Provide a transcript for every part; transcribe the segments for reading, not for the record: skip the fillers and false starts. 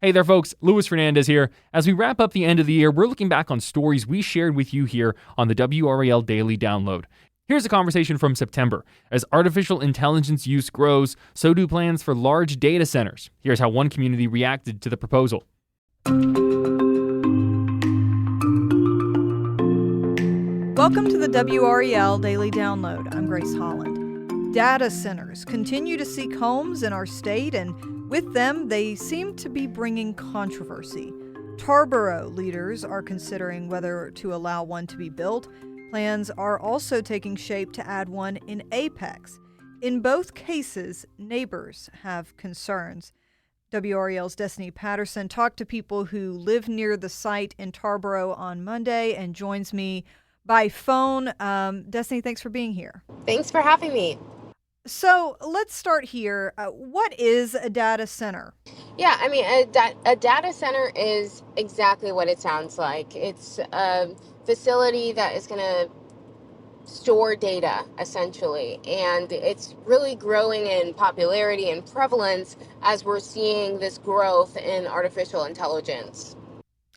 Hey there, folks. Luis Fernandez here. As we wrap up the end of the year, we're looking back on stories we shared with you here on the WRAL Daily Download. Here's a conversation from September. As artificial intelligence use grows, so do plans for large data centers. Here's how one community reacted to the proposal. Welcome to the WRAL Daily Download. I'm Grace Holland. Data centers continue to seek homes in our state, and with them, they seem to be bringing controversy. Tarboro leaders are considering whether to allow one to be built. Plans are also taking shape to add one in Apex. In both cases, neighbors have concerns. WRAL's Destinee Patterson talked to people who live near the site in Tarboro on Monday and joins me by phone. Destinee, thanks for being here. Thanks for having me. So let's start here. What is a data center? Yeah, I mean, a data center is exactly what it sounds like. It's a facility that is going to store data, essentially. And it's really growing in popularity and prevalence as we're seeing this growth in artificial intelligence.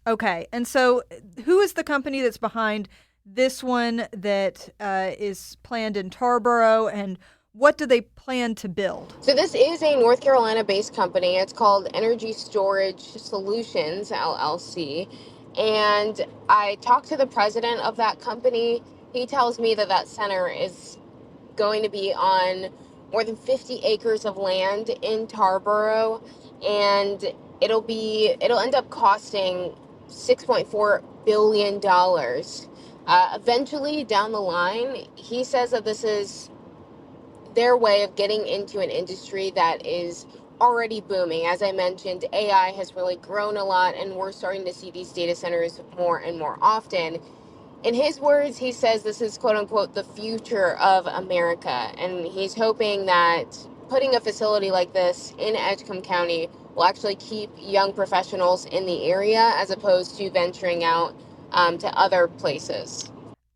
Okay, and so who is the company that's behind this one that is planned in Tarboro, and what do they plan to build? So this is a North Carolina-based company. It's called Energy Storage Solutions, LLC. And I talked to the president of that company. He tells me that that center is going to be on more than 50 acres of land in Tarboro, and it'll end up costing $6.4 billion. Eventually, down the line, he says that this is their way of getting into an industry that is already booming. As I mentioned, AI has really grown a lot, and we're starting to see these data centers more and more often. In his words, he says this is, quote unquote, the future of America. And he's hoping that putting a facility like this in Edgecombe County will actually keep young professionals in the area as opposed to venturing out to other places.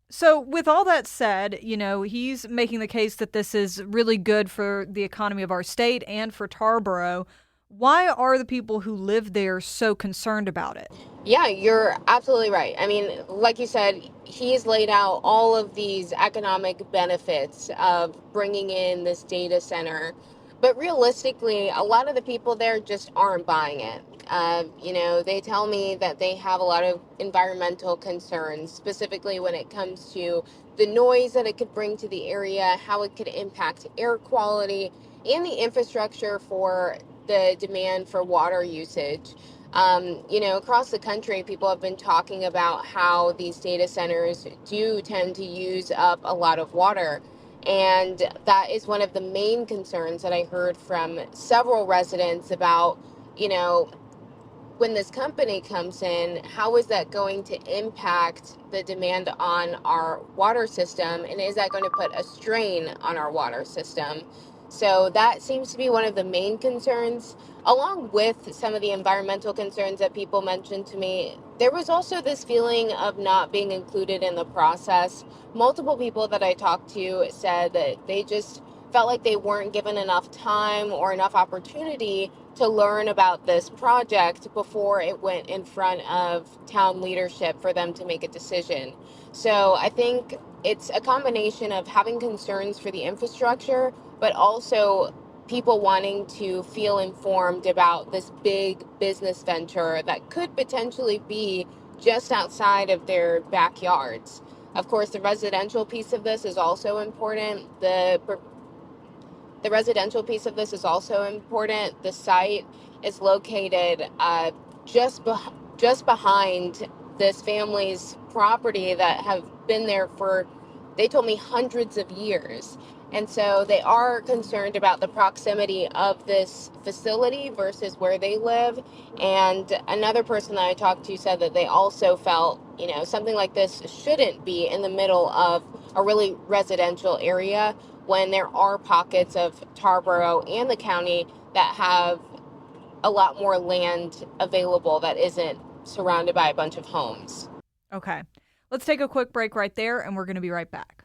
So with all that said, he's making the case that this is really good for the economy of our state and for Tarboro. Why are the people who live there so concerned about it? Yeah, you're absolutely right. I mean, like you said, he's laid out all of these economic benefits of bringing in this data center. But realistically, a lot of the people there just aren't buying it. They tell me that they have a lot of environmental concerns, specifically when it comes to the noise that it could bring to the area, how it could impact air quality, and the infrastructure for the demand for water usage. Across the country, people have been talking about how these data centers do tend to use up a lot of water. And that is one of the main concerns that I heard from several residents about, when this company comes in, how is that going to impact the demand on our water system? And is that going to put a strain on our water system? So that seems to be one of the main concerns, along with some of the environmental concerns that people mentioned to me. There was also this feeling of not being included in the process. Multiple people that I talked to said that they just felt like they weren't given enough time or enough opportunity to learn about this project before it went in front of town leadership for them to make a decision. So I think it's a combination of having concerns for the infrastructure, but also people wanting to feel informed about this big business venture that could potentially be just outside of their backyards. Of course, the residential piece of this is also important. The residential piece of this is also important. The site is located just behind this family's property that have been there for, they told me, hundreds of years. And so they are concerned about the proximity of this facility versus where they live. And another person that I talked to said that they also felt, something like this shouldn't be in the middle of a really residential area when there are pockets of Tarboro and the county that have a lot more land available that isn't surrounded by a bunch of homes. Okay. Let's take a quick break right there, and we're going to be right back.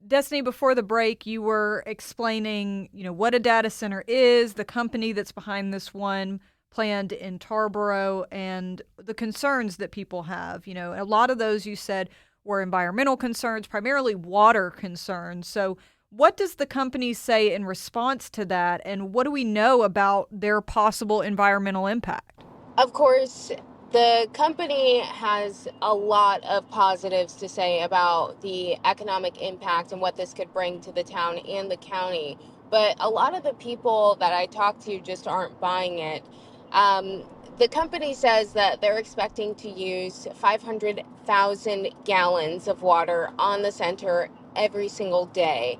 Destinee, before the break, you were explaining, what a data center is, the company that's behind this one planned in Tarboro, and the concerns that people have. A lot of those you said were environmental concerns, primarily water concerns. So what does the company say in response to that, and what do we know about their possible environmental impact? Of course, the company has a lot of positives to say about the economic impact and what this could bring to the town and the county. But a lot of the people that I talk to just aren't buying it. The company says that they're expecting to use 500,000 gallons of water on the center every single day.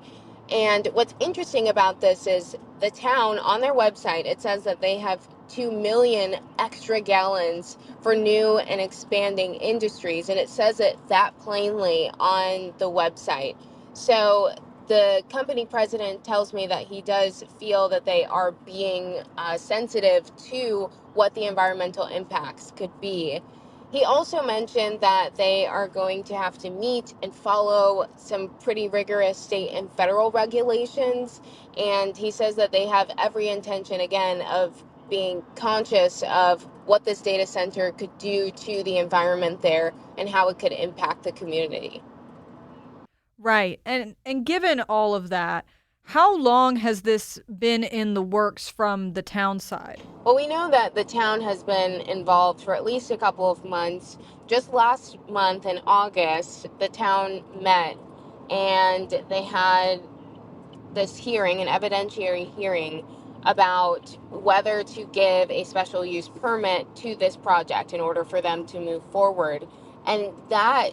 And what's interesting about this is the town, on their website, it says that they have 2 million extra gallons for new and expanding industries. And it says it that plainly on the website. So the company president tells me that he does feel that they are being sensitive to what the environmental impacts could be. He also mentioned that they are going to have to meet and follow some pretty rigorous state and federal regulations. And he says that they have every intention, again, of being conscious of what this data center could do to the environment there and how it could impact the community. Right. And given all of that, how long has this been in the works from the town side? Well, we know that the town has been involved for at least a couple of months. Just last month in August, the town met and they had this hearing, an evidentiary hearing, about whether to give a special use permit to this project in order for them to move forward. And that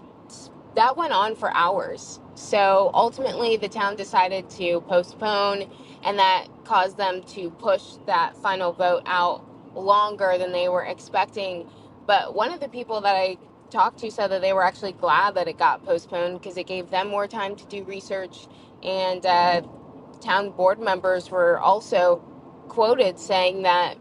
went on for hours. So ultimately, the town decided to postpone, and that caused them to push that final vote out longer than they were expecting. But one of the people that I talked to said that they were actually glad that it got postponed because it gave them more time to do research. And town board members were also quoted saying that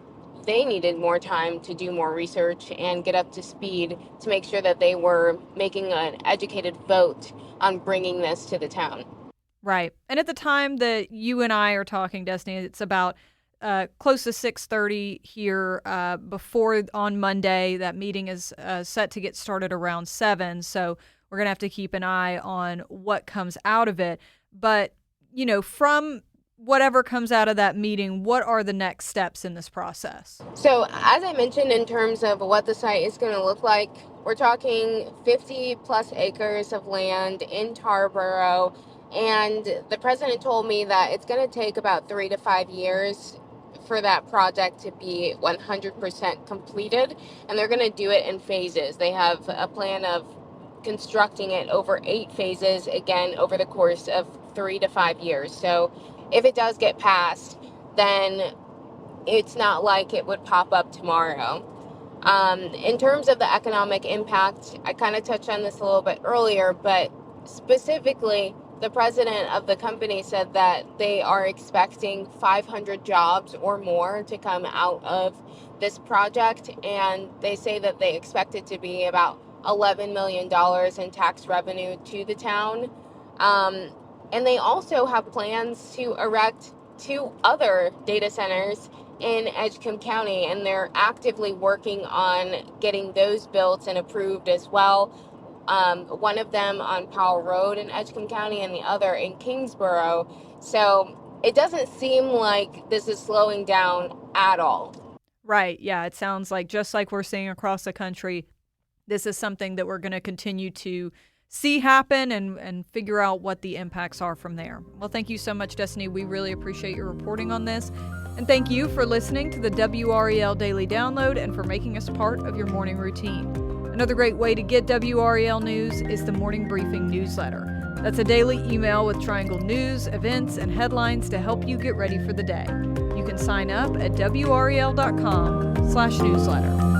they needed more time to do more research and get up to speed to make sure that they were making an educated vote on bringing this to the town. Right. And at the time that you and I are talking, Destinee, it's about close to 6:30 here. Before on Monday, that meeting is set to get started around 7. So we're going to have to keep an eye on what comes out of it. But, from whatever comes out of that meeting, what are the next steps in this process? So as I mentioned, in terms of what the site is going to look like, we're talking 50 plus acres of land in Tarboro. And the president told me that it's going to take about 3 to 5 years for that project to be 100% completed. And they're going to do it in phases. They have a plan of constructing it over 8 phases, again, over the course of 3 to 5 years. So if it does get passed, then it's not like it would pop up tomorrow. In terms of the economic impact, I kind of touched on this a little bit earlier, but specifically, the president of the company said that they are expecting 500 jobs or more to come out of this project, and they say that they expect it to be about $11 million in tax revenue to the town. And they also have plans to erect 2 other data centers in Edgecombe County, and they're actively working on getting those built and approved as well. One of them on Powell Road in Edgecombe County and the other in Kingsborough. So it doesn't seem like this is slowing down at all. Right. Yeah. It sounds like, just like we're seeing across the country, this is something that we're going to continue to see happen and figure out what the impacts are from there. Well, thank you so much, Destinee. We really appreciate your reporting on this. And thank you for listening to the WRAL Daily Download and for making us part of your morning routine. Another great way to get WRAL news is the Morning Briefing newsletter. That's a daily email with Triangle news, events, and headlines to help you get ready for the day. You can sign up at WRAL.com/newsletter.